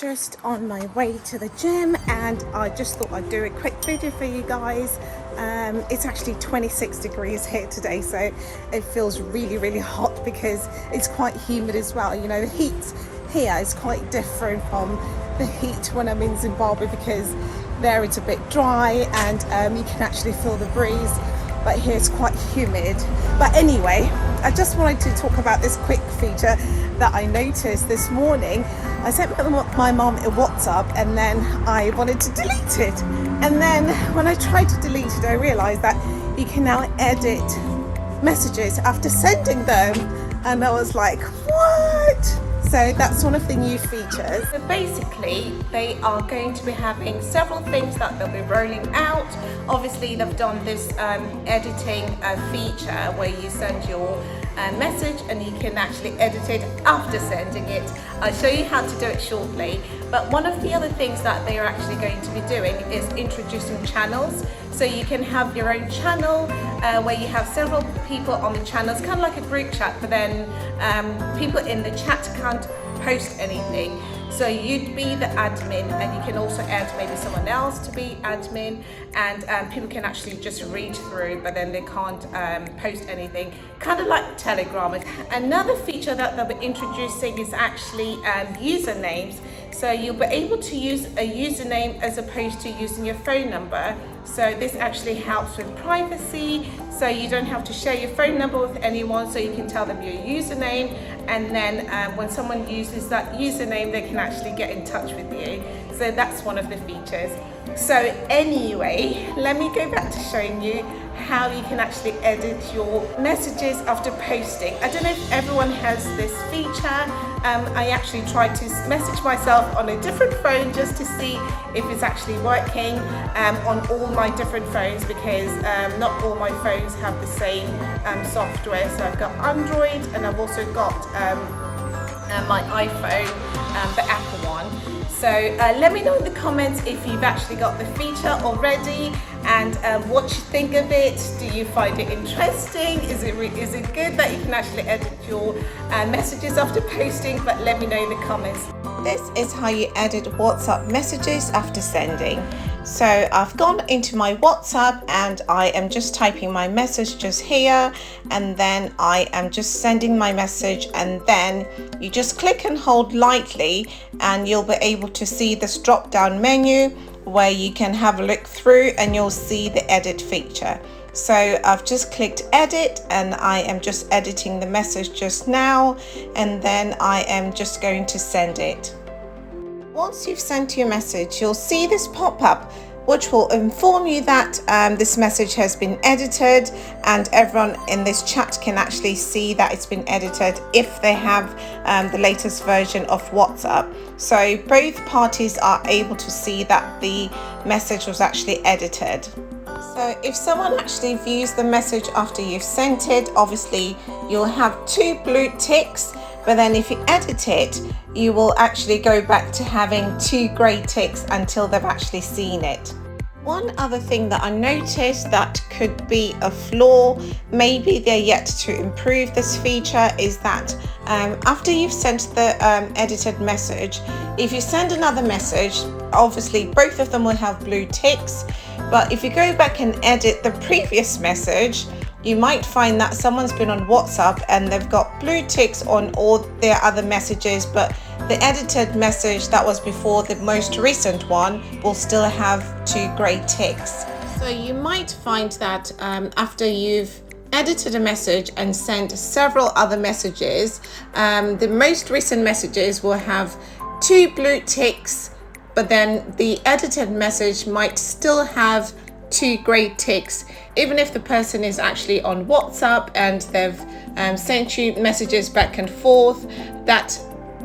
just on my way to the gym and I just thought I'd do a quick video for you guys. It's actually 26 degrees here today, so it feels really hot because it's quite humid as well. You know, the heat here is quite different from the heat when I'm in Zimbabwe because there it's a bit dry and you can actually feel the breeze, but here it's quite humid. But anyway, I just wanted to talk about this quick feature that I noticed this morning. I sent my mom a WhatsApp and then I wanted to delete it. And then when I tried to delete it, I realized that you can now edit messages after sending them. And I was like, what? So that's one of the new features. So basically, they are going to be having several things that they'll be rolling out. Obviously, they've done this editing feature where you send your message and you can actually edit it after sending it. I'll show you how to do it shortly. But one of the other things that they are actually going to be doing is introducing channels. So you can have your own channel where you have several people on the channel. It's kind of like a group chat, but then people in the chat can't post anything. So you'd be the admin and you can also add maybe someone else to be admin, and people can actually just read through, but then they can't post anything, kind of like Telegram. Another feature that they'll be introducing is actually usernames. So you'll be able to use a username as opposed to using your phone number. So this actually helps with privacy. So you don't have to share your phone number with anyone, so you can tell them your username, and then when someone uses that username, they can actually get in touch with you. So that's one of the features. So anyway, let me go back to showing you how you can actually edit your messages after posting. I don't know if everyone has this feature. I actually tried to message myself on a different phone just to see if it's actually working on all my different phones, because not all my phones have the same software. So I've got Android and I've also got my iPhone, the Apple one. So let me know in the comments if you've actually got the feature already and what you think of it. Do you find it interesting? Is it good that you can actually edit your messages after posting? But let me know in the comments. This is how you edit WhatsApp messages after sending. So I've gone into my WhatsApp and I am just typing my message just here, and then I am just sending my message, and then you just click and hold lightly and you'll be able to see this drop down menu where you can have a look through and you'll see the edit feature. So I've just clicked edit and I am just editing the message just now, and then I am just going to send it. Once you've sent your message, you'll see this pop up which will inform you that this message has been edited, and everyone in this chat can actually see that it's been edited if they have the latest version of WhatsApp. So both parties are able to see that the message was actually edited. So if someone actually views the message after you've sent it, obviously you'll have 2 blue ticks, but then if you edit it, you will actually go back to having 2 grey ticks until they've actually seen it. One other thing that I noticed that could be a flaw, maybe they're yet to improve this feature, is that after you've sent the edited message, if you send another message, obviously both of them will have blue ticks, but if you go back and edit the previous message, you might find that someone's been on WhatsApp and they've got blue ticks on all their other messages, but the edited message that was before the most recent one will still have 2 grey ticks. So you might find that after you've edited a message and sent several other messages, the most recent messages will have 2 blue ticks, but then the edited message might still have 2 grey ticks, even if the person is actually on WhatsApp and they've sent you messages back and forth. That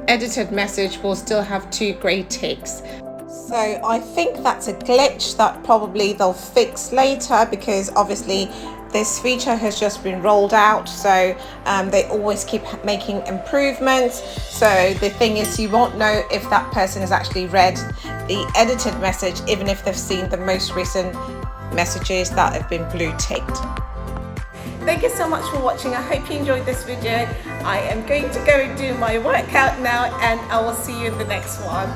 edited message will still have 2 grey ticks. So I think that's a glitch that probably they'll fix later, because obviously this feature has just been rolled out, so they always keep making improvements. So the thing is, you won't know if that person has actually read the edited message, even if they've seen the most recent messages that have been blue ticked. Thank you so much for watching. I hope you enjoyed this video. I am going to go and do my workout now, and I will see you in the next one.